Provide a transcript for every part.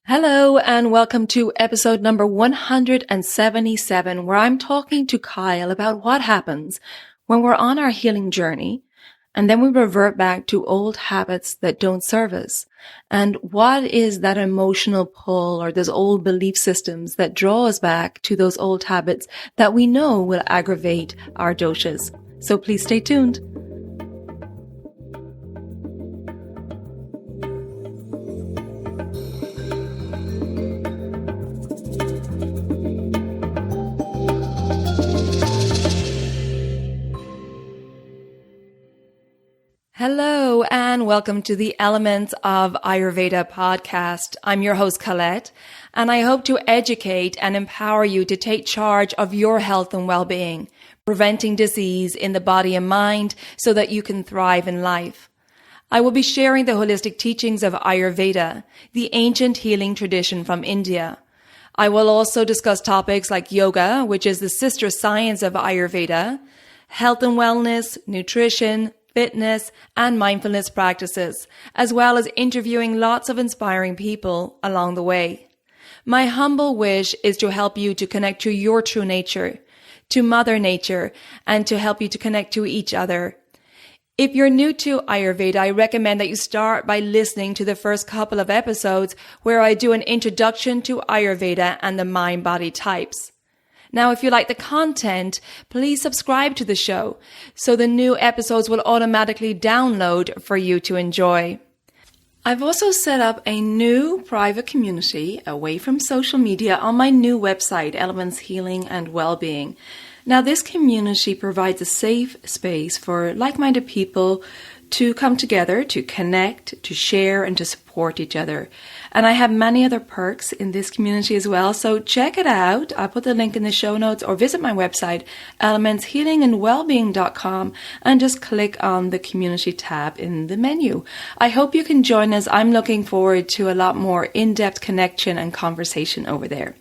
Hello and welcome to episode number 177, where I'm talking to Kyle about what happens when we're on our healing journey and then we revert back to old habits that don't serve us. And what is that emotional pull or those old belief systems that draw us back to those old habits that we know will aggravate our doshas? So please stay tuned. Hello and welcome to the Elements of Ayurveda podcast. I'm your host Colette, and I hope to educate and empower you to take charge of your health and well-being, preventing disease in the body and mind so that you can thrive in life. I will be sharing the holistic teachings of Ayurveda, the ancient healing tradition from India. I will also discuss topics like yoga, which is the sister science of Ayurveda, health and wellness, nutrition, fitness, and mindfulness practices, as well as interviewing lots of inspiring people along the way. My humble wish is to help you to connect to your true nature, to Mother Nature, and to help you to connect to each other. If you're new to Ayurveda, I recommend that you start by listening to the first couple of episodes where I do an introduction to Ayurveda and the mind-body types. Now, if you like the content, please subscribe to the show so the new episodes will automatically download for you to enjoy. I've also set up a new private community away from social media on my new website, Elements Healing and Wellbeing. Now, this community provides a safe space for like-minded people to come together, to connect, to share, and to support each other. And I have many other perks in this community as well, so check it out. I'll put the link in the show notes or visit my website, elementshealingandwellbeing.com, and just click on the community tab in the menu. I hope you can join us. I'm looking forward to a lot more in-depth connection and conversation over there.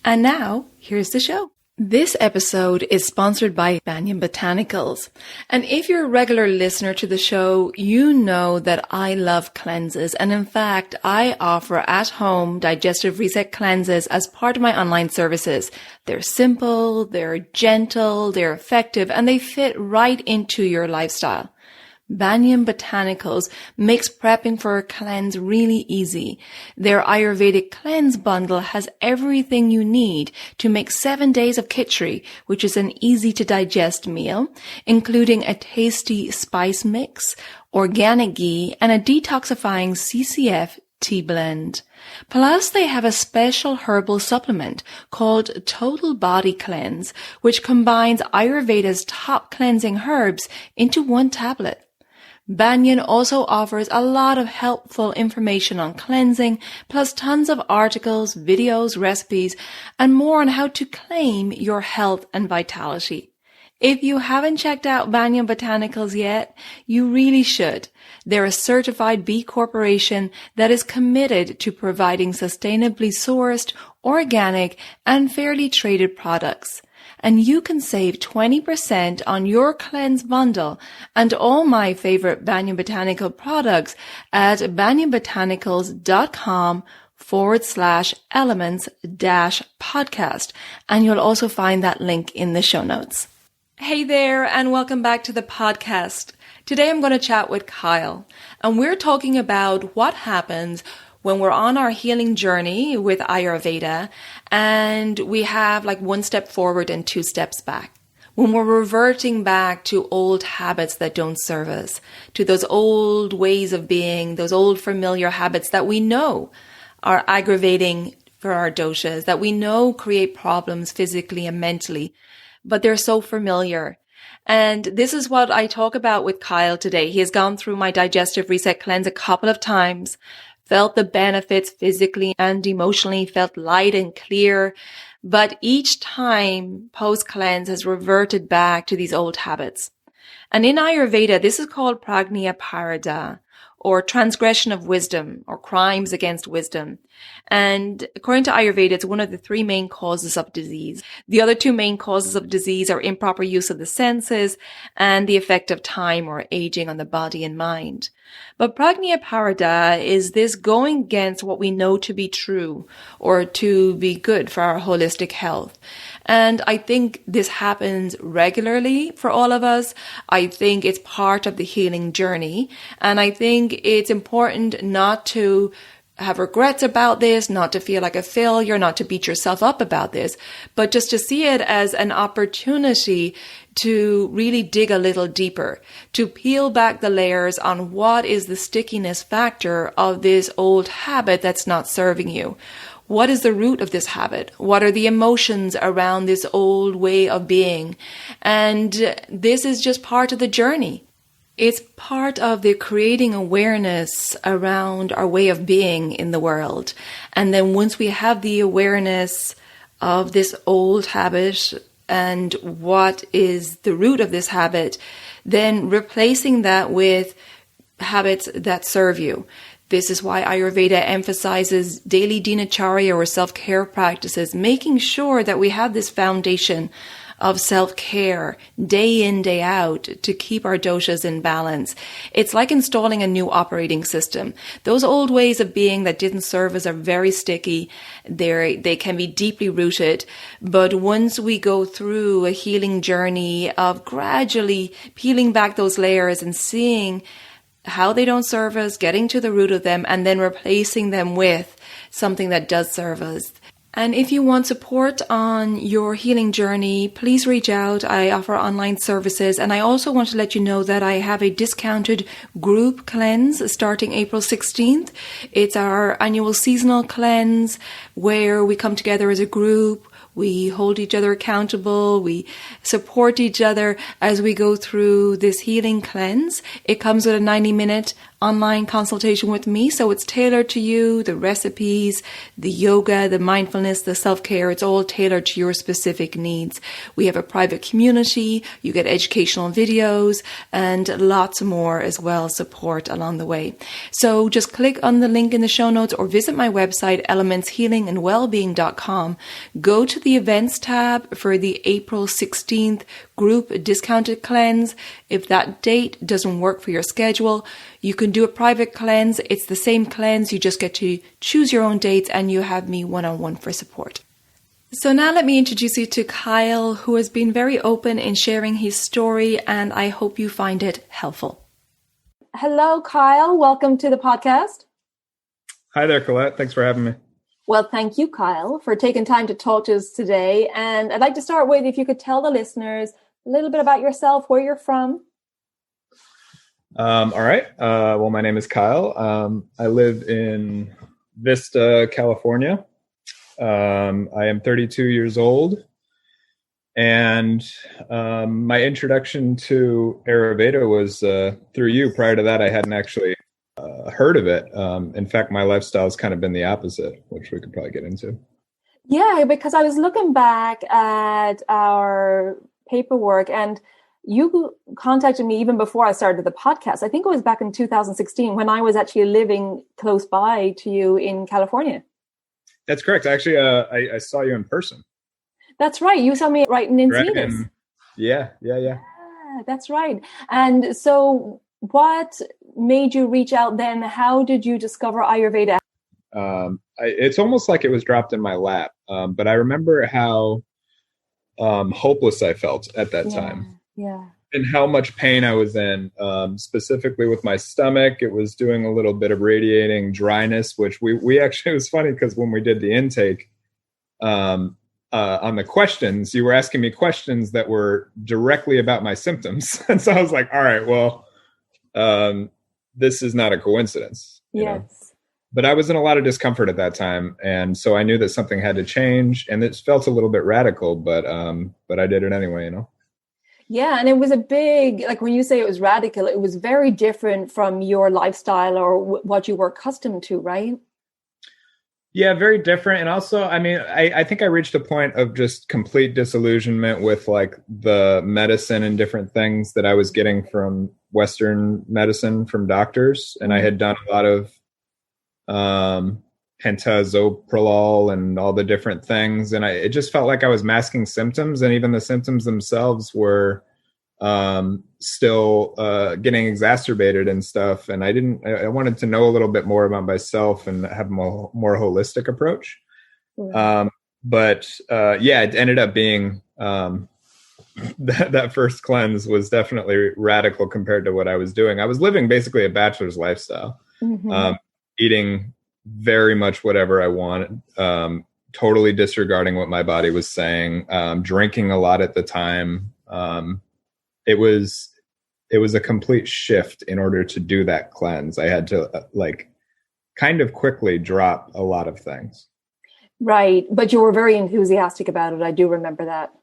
And now, here's the show. This episode is sponsored by Banyan Botanicals. And if you're a regular listener to the show, you know that I love cleanses. And in fact, I offer at-home Digestive Reset Cleanses as part of my online services. They're simple, they're gentle, they're effective, and they fit right into your lifestyle. Banyan Botanicals makes prepping for a cleanse really easy. Their Ayurvedic cleanse bundle has everything you need to make 7 days of khichdi, which is an easy to digest meal, including a tasty spice mix, organic ghee, and a detoxifying CCF tea blend. Plus, they have a special herbal supplement called Total Body Cleanse, which combines Ayurveda's top cleansing herbs into one tablet. Banyan also offers a lot of helpful information on cleansing, plus tons of articles, videos, recipes, and more on how to claim your health and vitality. If you haven't checked out Banyan Botanicals yet, you really should. They're a certified B Corporation that is committed to providing sustainably sourced, organic, and fairly traded products. And you can save 20% on your cleanse bundle and all my favorite Banyan Botanical products at banyanbotanicals.com/elements-podcast. And you'll also find that link in the show notes. Hey there, and welcome back to the podcast. Today I'm going to chat with Kyle, and we're talking about what happens when we're on our healing journey with Ayurveda and we have like 1 step forward and 2 steps back. When we're reverting back to old habits that don't serve us, to those old ways of being, those old familiar habits that we know are aggravating for our doshas, that we know create problems physically and mentally, but they're so familiar. And this is what I talk about with Kyle today. He has gone through my Digestive Reset Cleanse a couple of times, felt the benefits physically and emotionally, felt light and clear. But each time post-cleanse has reverted back to these old habits. And in Ayurveda, this is called Pragnyaparadha, or transgression of wisdom, or crimes against wisdom. And according to Ayurveda, it's one of the three main causes of disease. The other two main causes of disease are improper use of the senses and the effect of time or aging on the body and mind. But Pragnyaparadha is this going against what we know to be true or to be good for our holistic health. And I think this happens regularly for all of us. I think it's part of the healing journey. And I think it's important not to have regrets about this, not to feel like a failure, not to beat yourself up about this, but just to see it as an opportunity to really dig a little deeper, to peel back the layers on what is the stickiness factor of this old habit that's not serving you. What is the root of this habit? What are the emotions around this old way of being? And this is just part of the journey. It's part of the creating awareness around our way of being in the world. And then once we have the awareness of this old habit and what is the root of this habit, then replacing that with habits that serve you. This is why Ayurveda emphasizes daily dinacharya or self-care practices, making sure that we have this foundation of self-care day in, day out to keep our doshas in balance. It's like installing a new operating system. Those old ways of being that didn't serve us are very sticky. They can be deeply rooted. But once we go through a healing journey of gradually peeling back those layers and seeing how they don't serve us, getting to the root of them, and then replacing them with something that does serve us. And if you want support on your healing journey, please reach out. I offer online services. And I also want to let you know that I have a discounted group cleanse starting April 16th. It's our annual seasonal cleanse where we come together as a group. We hold each other accountable. We support each other as we go through this healing cleanse. It comes with a 90-minute online consultation with me. So it's tailored to you, the recipes, the yoga, the mindfulness, the self-care. It's all tailored to your specific needs. We have a private community. You get educational videos and lots more as well, support along the way. So just click on the link in the show notes or visit my website, elementshealingandwellbeing.com. Go to the events tab for the April 16th group discounted cleanse. If that date doesn't work for your schedule, you can do a private cleanse. It's the same cleanse. You just get to choose your own dates and you have me one-on-one for support. So now let me introduce you to Kyle, who has been very open in sharing his story, and I hope you find it helpful. Hello, Kyle. Welcome to the podcast. Hi there, Colette. Thanks for having me. Well, thank you, Kyle, for taking time to talk to us today. And I'd like to start with, if you could tell the listeners a little bit about yourself, where you're from. All right. Well, my name is Kyle. I live in Vista, California. I am 32 years old. And my introduction to Ayurveda was through you. Prior to that, I hadn't actually heard of it. In fact, my lifestyle has kind of been the opposite, which we could probably get into. Yeah, because I was looking back at our paperwork and you contacted me even before I started the podcast. I think it was back in 2016 when I was actually living close by to you in California. That's correct. Actually, I saw you in person. That's right. You saw me right in Encinitas. Yeah. That's right. And so what made you reach out then? How did you discover Ayurveda? It's almost like it was dropped in my lap. But I remember how hopeless I felt at that time. Yeah. And how much pain I was in, specifically with my stomach. It was doing a little bit of radiating dryness, which we actually, it was funny because when we did the intake, on the questions, you were asking me questions that were directly about my symptoms. And so I was like, all right, well, this is not a coincidence. You know? But I was in a lot of discomfort at that time. And so I knew that something had to change, and it felt a little bit radical, but I did it anyway, you know? Yeah. And it was a big, like when you say it was radical, it was very different from your lifestyle or what you were accustomed to, right? Yeah, very different. And also, I mean, I think I reached a point of just complete disillusionment with like the medicine and different things that I was getting from Western medicine from doctors. And I had done a lot of pentazoprolol and all the different things. And it just felt like I was masking symptoms. And even the symptoms themselves were still getting exacerbated and stuff. And I wanted to know a little bit more about myself and have a more holistic approach. Yeah. It ended up being that first cleanse was definitely radical compared to what I was doing. I was living basically a bachelor's lifestyle, eating very much whatever I wanted, totally disregarding what my body was saying, drinking a lot at the time. It was a complete shift in order to do that cleanse. I had to kind of quickly drop a lot of things. Right. But you were very enthusiastic about it. I do remember that.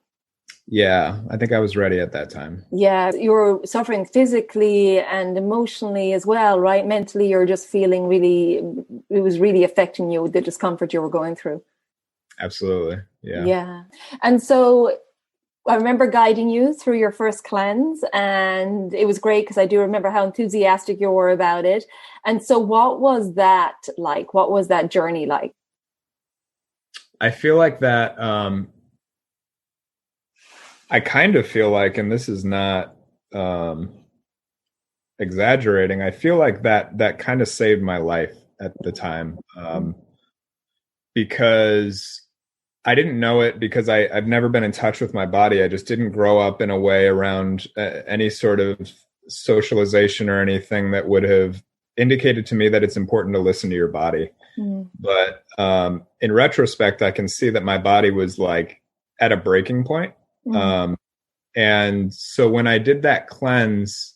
Yeah. I think I was ready at that time. Yeah. You were suffering physically and emotionally as well, right? Mentally, you're just feeling it was really affecting you, the discomfort you were going through. Absolutely. Yeah. Yeah. And so I remember guiding you through your first cleanse, and it was great because I do remember how enthusiastic you were about it. And so what was that like? What was that journey like? I feel like that, I kind of feel like, and this is not exaggerating, I feel like that kind of saved my life at the time, because I didn't know it, because I've never been in touch with my body. I just didn't grow up in a way around any sort of socialization or anything that would have indicated to me that it's important to listen to your body. But in retrospect, I can see that my body was like at a breaking point. And so when I did that cleanse,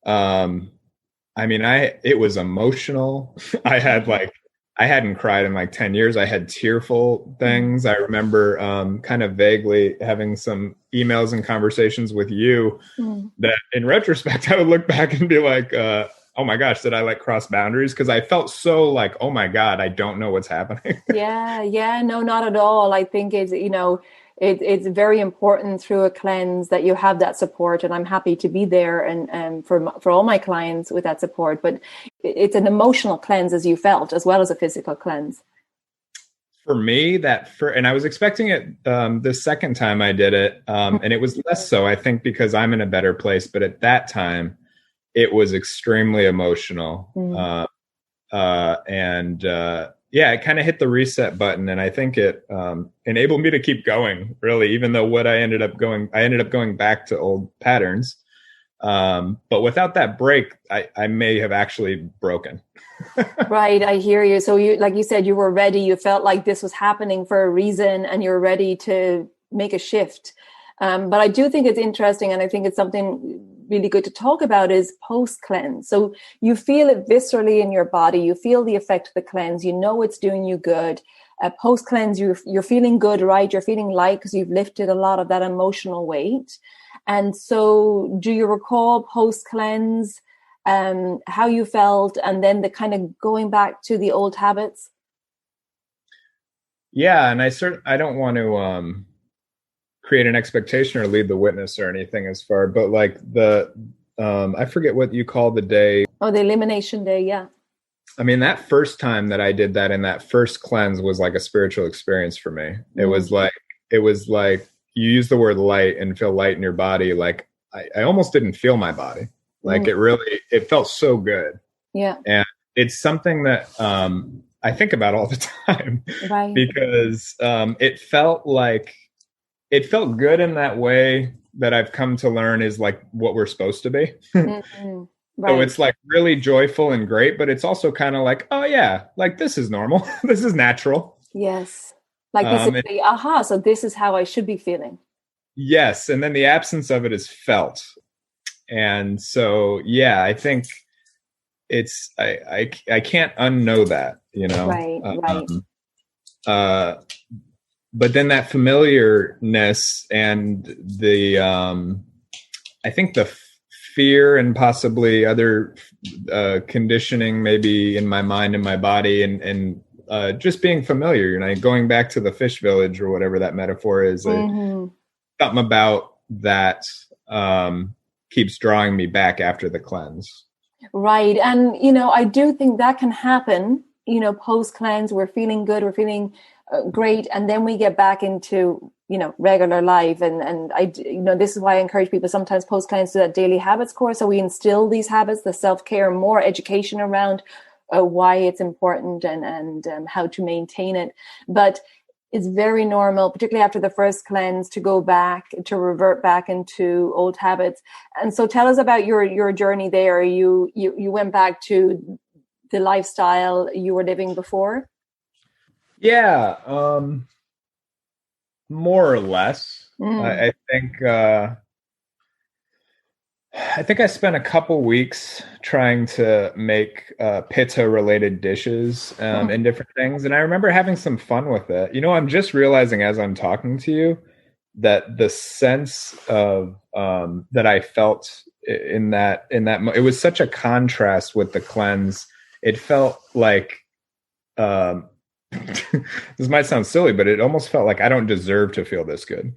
it was emotional. I hadn't cried in like 10 years. I had tearful things. I remember kind of vaguely having some emails and conversations with you that in retrospect, I would look back and be like, oh my gosh, did I cross boundaries? Because I felt so like, oh my God, I don't know what's happening. Yeah, no, not at all. I think it's very important through a cleanse that you have that support, and I'm happy to be there and for all my clients with that support. But it's an emotional cleanse, as you felt, as well as a physical cleanse. For me, and I was expecting it the second time I did it, and it was less so, I think, because I'm in a better place. But at that time, it was extremely emotional, it kind of hit the reset button, and I think it enabled me to keep going, really, even though I ended up going back to old patterns. But without that break, I may have actually broken. Right. I hear you. So you, like you said, you were ready. You felt like this was happening for a reason, and you're ready to make a shift. But I do think it's interesting, and I think it's something really good to talk about, is post cleanse. So you feel it viscerally in your body. You feel the effect of the cleanse. You know it's doing you good. Post cleanse, you're feeling good, right? You're feeling light because you've lifted a lot of that emotional weight. And so, do you recall post cleanse how you felt, and then the kind of going back to the old habits? Yeah, and I don't want to create an expectation or lead the witness or anything as far, but like I forget what you call the day. Oh, the elimination day. Yeah. I mean, that first time that I did that in that first cleanse was like a spiritual experience for me. It was like you use the word light and feel light in your body. Like I almost didn't feel my body. Like it felt so good. Yeah. And it's something that I think about all the time, right? Because it felt good in that way that I've come to learn is like what we're supposed to be. Right. So it's like really joyful and great, but it's also kind of like, oh yeah, like this is normal. This is natural. Yes. Like this is the so this is how I should be feeling. Yes. And then the absence of it is felt. And so, yeah, I think it's, I can't unknow that, Right. But then that familiarness and the, I think the fear and possibly other conditioning maybe in my mind and my body and just being familiar, going back to the fish village or whatever that metaphor is. Mm-hmm. Something about that keeps drawing me back after the cleanse. Right. And, I do think that can happen, post cleanse. We're feeling good. We're feeling great. And then we get back into, regular life. And I, this is why I encourage people sometimes post cleanse to that daily habits course. So we instill these habits, the self-care, more education around why it's important and how to maintain it. But it's very normal, particularly after the first cleanse, to go back, to revert back into old habits. And so tell us about your journey there. You went back to the lifestyle you were living before? Yeah, more or less. I think I spent a couple weeks trying to make pitta related dishes and different things. And I remember having some fun with it. I'm just realizing as I'm talking to you that the sense of that I felt in that it was such a contrast with the cleanse. It felt like this might sound silly, but it almost felt like I don't deserve to feel this good.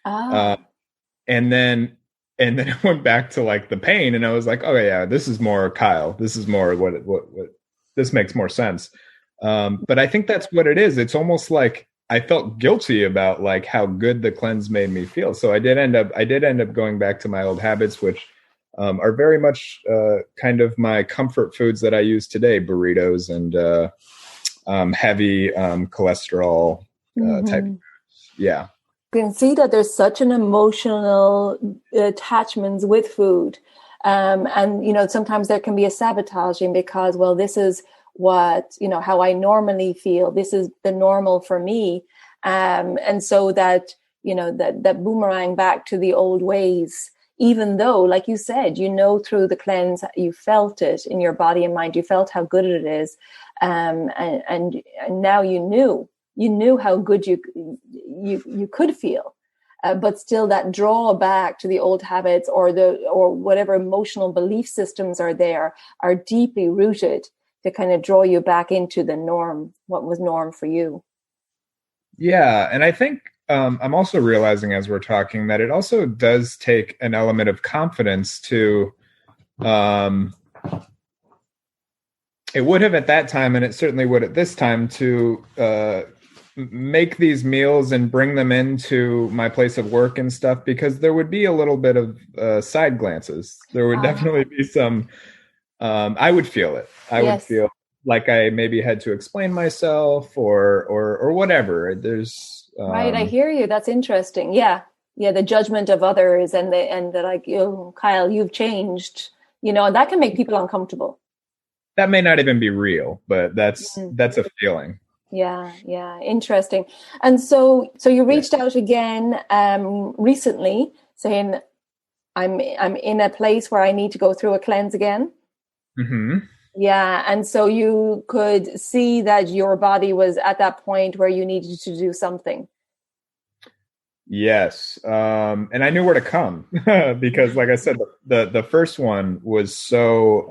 And then I went back to like the pain, and I was like, oh yeah, this is more Kyle. This is more what this makes more sense. But I think that's what it is. It's almost like I felt guilty about like how good the cleanse made me feel. So I did end up going back to my old habits, which are very much kind of my comfort foods that I use today: burritos and heavy cholesterol type of foods. Yeah. You can see that there's such an emotional attachment with food. And, sometimes there can be a sabotaging because, well, this is what, how I normally feel. This is the normal for me. And so that, that boomerang back to the old ways, even though, like you said, through the cleanse, you felt it in your body and mind, you felt how good it is. And now you knew how good you could feel, but still that drawback to the old habits or whatever emotional belief systems are there are deeply rooted to kind of draw you back into the norm, what was norm for you. Yeah. And I think I'm also realizing as we're talking that it also does take an element of confidence to it would have at that time, and it certainly would at this time, to make these meals and bring them into my place of work and stuff, because there would be a little bit of side glances. There would definitely be some, I would feel it. I would feel like I maybe had to explain myself or whatever. There's right. I hear you. That's interesting. Yeah. Yeah. The judgment of others and the like, Kyle, you've changed, and that can make people uncomfortable. That may not even be real, but that's a feeling. Yeah. Yeah. Interesting. And so you reached out again, recently saying, I'm in a place where I need to go through a cleanse again. Mm-hmm. Yeah. And so you could see that your body was at that point where you needed to do something. Yes. And I knew where to come because like I said, the first one was so,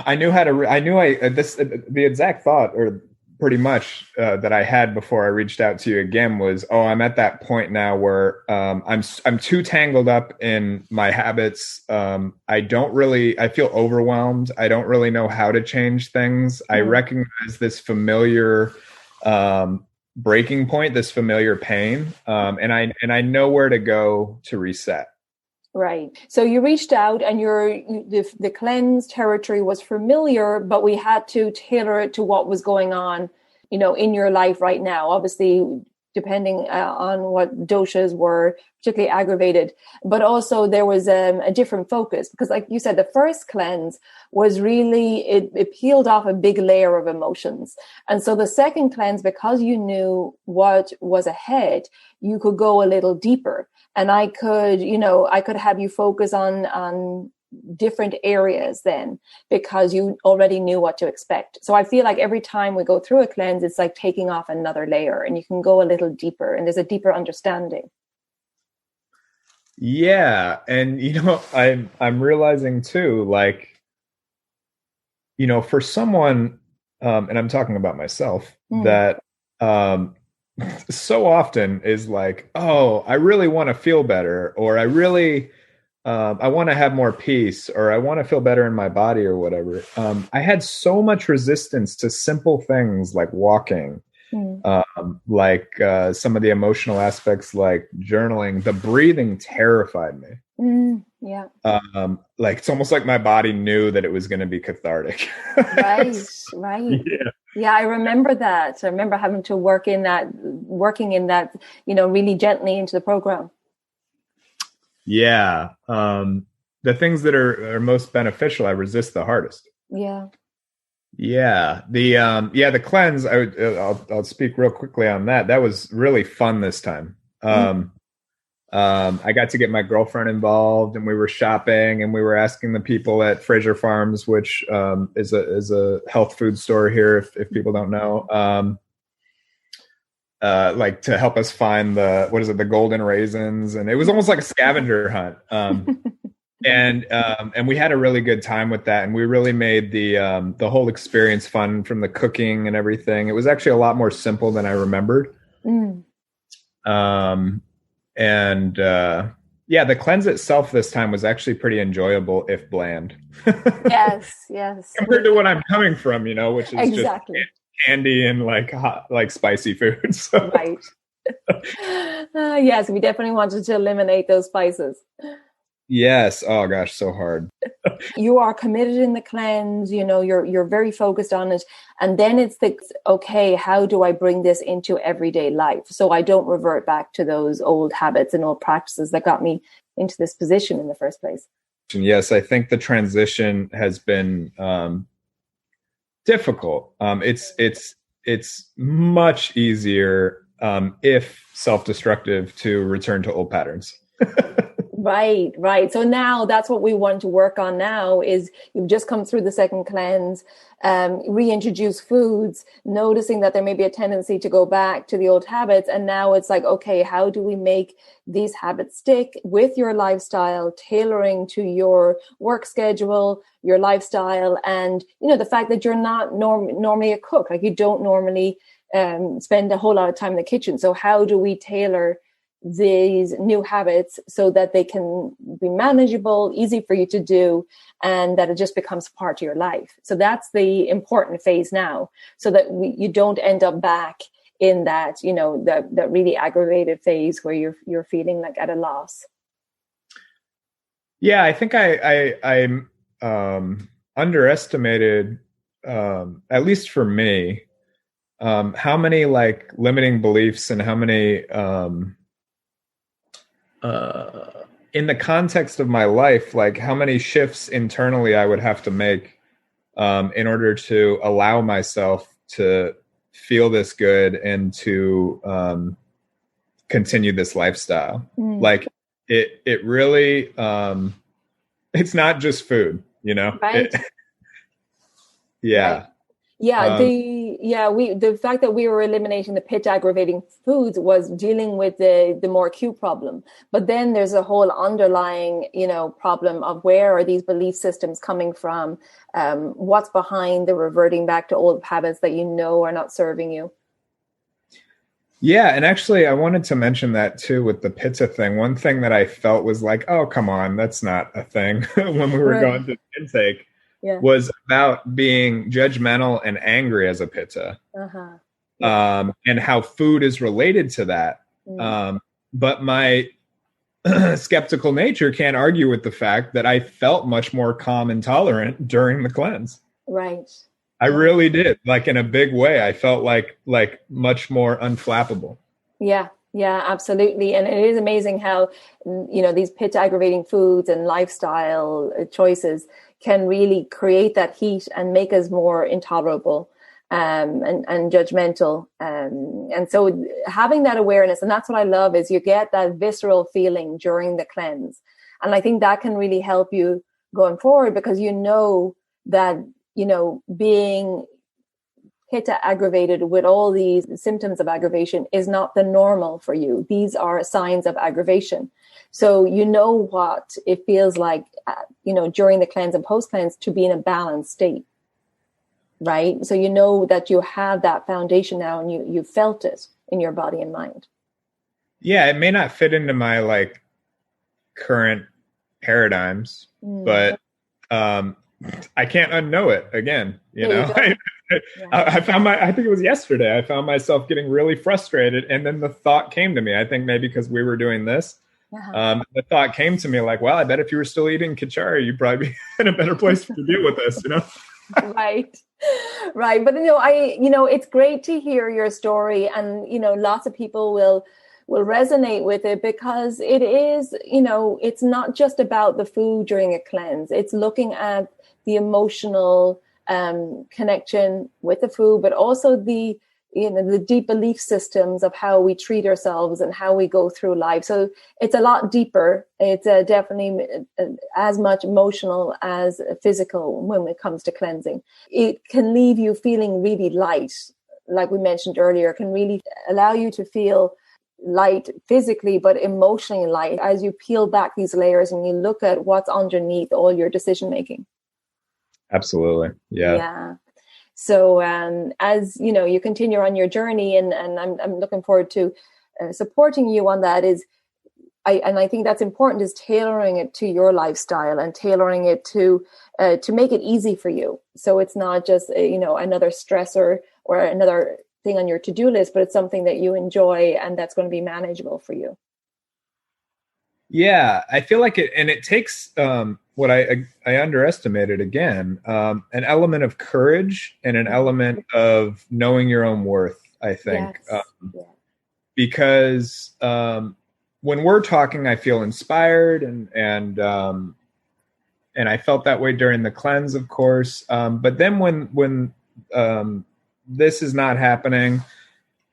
the exact thought or pretty much that I had before I reached out to you again was, I'm at that point now where I'm too tangled up in my habits. I feel overwhelmed. I don't really know how to change things. I recognize this familiar breaking point, this familiar pain, and I know where to go to reset. Right. So you reached out and the cleanse territory was familiar, but we had to tailor it to what was going on, in your life right now, obviously, depending on what doshas were particularly aggravated. But also there was a different focus because, like you said, the first cleanse was really, it peeled off a big layer of emotions. And so the second cleanse, because you knew what was ahead, you could go a little deeper. And I could have you focus on different areas then because you already knew what to expect. So I feel like every time we go through a cleanse, it's like taking off another layer and you can go a little deeper and there's a deeper understanding. Yeah. And, I'm realizing too, like, for someone, and I'm talking about myself, that so often is like, oh, I really want to feel better, or I want to have more peace, or I want to feel better in my body or whatever. I had so much resistance to simple things like walking, like some of the emotional aspects like journaling. The breathing terrified me. Yeah. Like it's almost like my body knew that it was going to be cathartic. Right. Yeah. Yeah, I remember that. I remember having to working in that, really gently into the program. Yeah. The things that are most beneficial, I resist the hardest. Yeah. Yeah. The cleanse, I'll speak real quickly on that. That was really fun this time. I got to get my girlfriend involved, and we were shopping, and we were asking the people at Fraser Farms, which is a health food store here, if people don't know, like to help us find the golden raisins, and it was almost like a scavenger hunt. And we had a really good time with that, and we really made the whole experience fun, from the cooking and everything. It was actually a lot more simple than I remembered. The cleanse itself this time was actually pretty enjoyable, if bland. Yes. Compared to what I'm coming from, which is exactly just candy and like hot, like spicy foods. So. Right. Yes, we definitely wanted to eliminate those spices. Yes. Oh gosh, so hard. You are committed in the cleanse, you're very focused on it. And then it's okay, how do I bring this into everyday life? So I don't revert back to those old habits and old practices that got me into this position in the first place. Yes, I think the transition has been difficult. It's much easier, if self-destructive, to return to old patterns. Right. So now that's what we want to work on now is you've just come through the second cleanse, reintroduce foods, noticing that there may be a tendency to go back to the old habits. And now it's like, okay, how do we make these habits stick with your lifestyle, tailoring to your work schedule, your lifestyle, and, the fact that you're not normally a cook, like you don't normally spend a whole lot of time in the kitchen. So how do we tailor these new habits so that they can be manageable, easy for you to do, and that it just becomes part of your life? So that's the important phase now, so that you don't end up back in that, that really aggravated phase where you're feeling like at a loss. Yeah, I think I underestimated, at least for me, how many like limiting beliefs and how many in the context of my life, like how many shifts internally I would have to make in order to allow myself to feel this good and to continue this lifestyle. Like it really, it's not just food, Right. Yeah. Right. Yeah, the fact that we were eliminating the pit aggravating foods was dealing with the more acute problem. But then there's a whole underlying, problem of where are these belief systems coming from? What's behind the reverting back to old habits that are not serving you? Yeah, and actually I wanted to mention that too with the pizza thing. One thing that I felt was like, oh, come on, that's not a thing when we were going to intake. Yeah. Was about being judgmental and angry as a pitta, and how food is related to that. But my skeptical nature can't argue with the fact that I felt much more calm and tolerant during the cleanse. Right. I really did, like in a big way. I felt like much more unflappable. Yeah, absolutely. And it is amazing how, these pit aggravating foods and lifestyle choices can really create that heat and make us more intolerable and judgmental. And so having that awareness, and that's what I love, is you get that visceral feeling during the cleanse. And I think that can really help you going forward, because that, being pitta aggravated with all these symptoms of aggravation is not the normal for you. These are signs of aggravation. So what it feels like, during the cleanse and post-cleanse to be in a balanced state. right? So you know that you have that foundation now, and you felt it in your body and mind. Yeah, it may not fit into my like current paradigms, but I can't unknow it again. You know, I found I think it was yesterday, I found myself getting really frustrated. And then the thought came to me, I think maybe because we were doing this, the thought came to me like, well, I bet if you were still eating kichari, you'd probably be in a better place to deal with this, you know? Right. But, it's great to hear your story, and, lots of people will resonate with it, because it is, it's not just about the food during a cleanse. It's looking at the emotional connection with the food, but also the deep belief systems of how we treat ourselves and how we go through life. So it's a lot deeper. It's definitely as much emotional as physical when it comes to cleansing. It can leave you feeling really light, like we mentioned earlier. It can really allow you to feel light physically, but emotionally light as you peel back these layers and you look at what's underneath all your decision making. Absolutely. Yeah. So as you continue on your journey, and I'm looking forward to supporting you on that, I think that's important, is tailoring it to your lifestyle and tailoring it to make it easy for you. So it's not just another stressor or another thing on your to-do list, but it's something that you enjoy and that's going to be manageable for you. Yeah, I feel like it takes what I underestimated again, an element of courage and an element of knowing your own worth, I think. Yes. Because when we're talking, I feel inspired and I felt that way during the cleanse, of course. But then when this is not happening,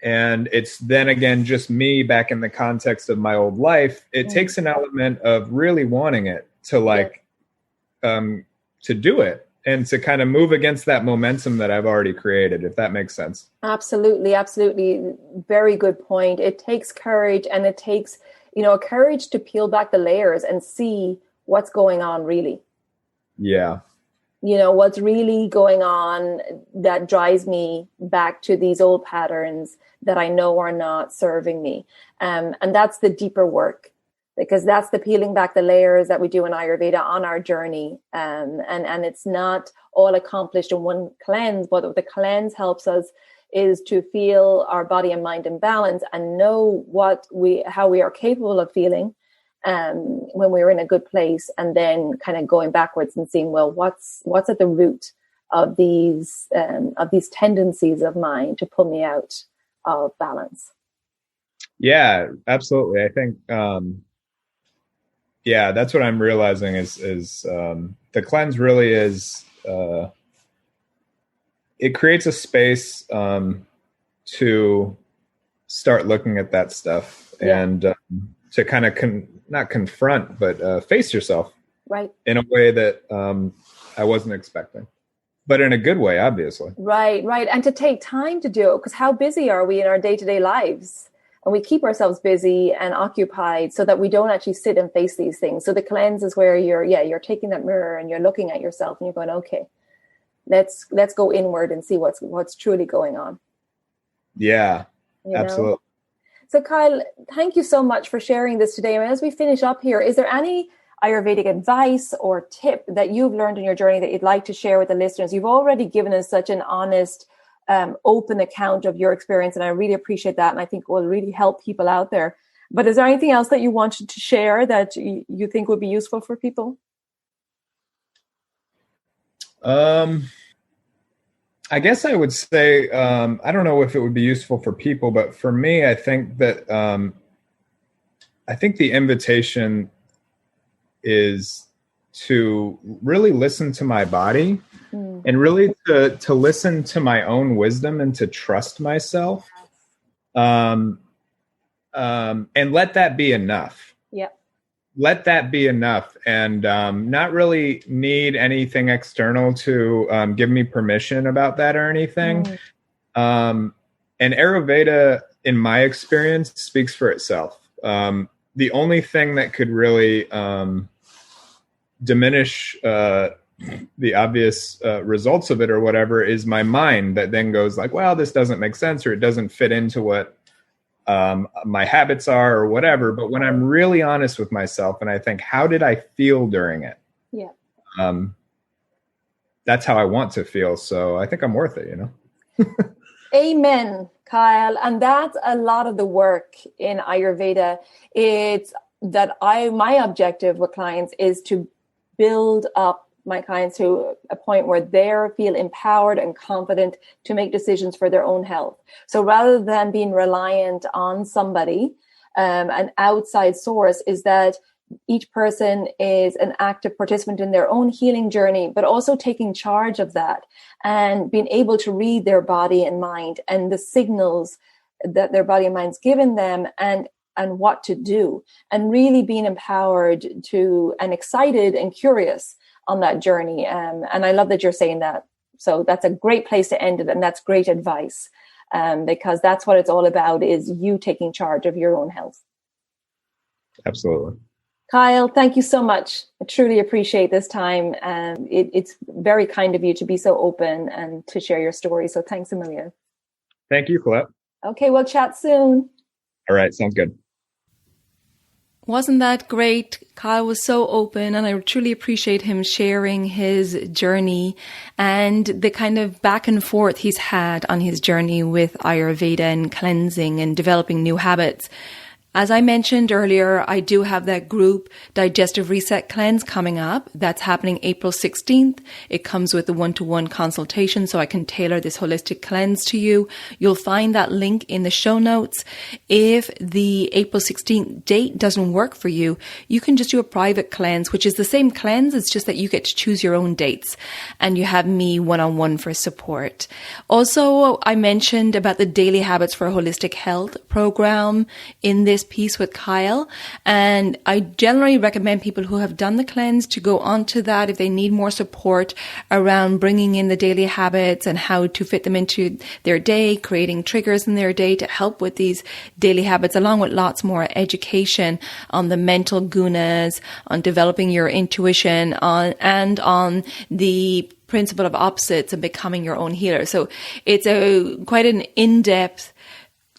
and it's then again just me back in the context of my old life, it takes an element of really wanting it to to do it and to kind of move against that momentum that I've already created, if that makes sense. Absolutely. Very good point. It takes courage, and it takes, courage to peel back the layers and see what's going on really. Yeah. What's really going on that drives me back to these old patterns that I know are not serving me. And that's the deeper work, because that's the peeling back the layers that we do in Ayurveda on our journey. And it's not all accomplished in one cleanse, but what the cleanse helps us is to feel our body and mind in balance and know how we are capable of feeling when we're in a good place, and then kind of going backwards and seeing, well, what's at the root of these tendencies of mine to pull me out of balance. Yeah, absolutely. I think, that's what I'm realizing is the cleanse really is, it creates a space to start looking at that stuff and to kind of not confront, but face yourself, right, in a way that I wasn't expecting, but in a good way, obviously. Right. And to take time to do it, because how busy are we in our day-to-day lives? And we keep ourselves busy and occupied so that we don't actually sit and face these things. So the cleanse is where you're taking that mirror and you're looking at yourself and you're going, okay, let's go inward and see what's truly going on. Yeah, absolutely. So Kyle, thank you so much for sharing this today. And as we finish up here, is there any Ayurvedic advice or tip that you've learned in your journey that you'd like to share with the listeners? You've already given us such an honest, open account of your experience, and I really appreciate that. And I think it will really help people out there. But is there anything else that you wanted to share that you think would be useful for people? I guess I would say, I don't know if it would be useful for people, but for me, I think that, I think the invitation is to really listen to my body and really to listen to my own wisdom and to trust myself. And let that be enough. Yeah. Let that be enough, and not really need anything external to give me permission about that or anything. And Ayurveda, in my experience, speaks for itself. The only thing that could really diminish the obvious results of it or whatever is my mind that then goes like, well, this doesn't make sense, or it doesn't fit into what my habits are or whatever. But when I'm really honest with myself and I think, how did I feel during it? Yeah. That's how I want to feel. So I think I'm worth it, you know? Amen, Kyle. And that's a lot of the work in Ayurveda. It's that my objective with clients is to build up my clients to a point where they feel empowered and confident to make decisions for their own health. So rather than being reliant on somebody, an outside source, is that each person is an active participant in their own healing journey, but also taking charge of that and being able to read their body and mind and the signals that their body and mind's given them and what to do, and really being empowered to and excited and curious on that journey. And I love that you're saying that. So that's a great place to end it. And that's great advice, because that's what it's all about, is you taking charge of your own health. Absolutely. Kyle, thank you so much. I truly appreciate this time. It's very kind of you to be so open and to share your story. So thanks a million. Thank you, Colette. Okay, we'll chat soon. All right, sounds good. Wasn't that great? Kyle was so open, and I truly appreciate him sharing his journey and the kind of back and forth he's had on his journey with Ayurveda and cleansing and developing new habits. As I mentioned earlier, I do have that group Digestive Reset Cleanse coming up. That's happening April 16th. It comes with a one-to-one consultation, so I can tailor this holistic cleanse to you. You'll find that link in the show notes. If the April 16th date doesn't work for you, you can just do a private cleanse, which is the same cleanse. It's just that you get to choose your own dates, and you have me one-on-one for support. Also, I mentioned about the Daily Habits for Holistic Health program in this piece with Kyle, and I generally recommend people who have done the cleanse to go on to that if they need more support around bringing in the daily habits and how to fit them into their day, creating triggers in their day to help with these daily habits, along with lots more education on the mental gunas, on developing your intuition, on the principle of opposites and becoming your own healer. So it's quite an in-depth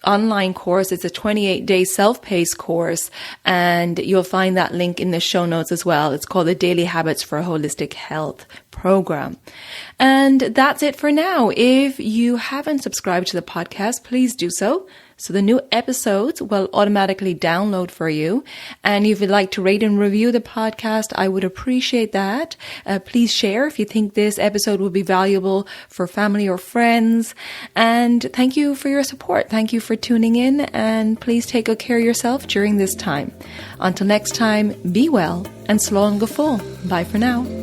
online course. It's a 28-day self-paced course, and you'll find that link in the show notes as well. It's called the Daily Habits for Holistic Health program. And that's it for now. If you haven't subscribed to the podcast, please do so the new episodes will automatically download for you. And if you'd like to rate and review the podcast, I would appreciate that. Please share if you think this episode will be valuable for family or friends. And thank you for your support. Thank you for tuning in, and please take good care of yourself during this time. Until next time, be well and slow and go full. Bye for now.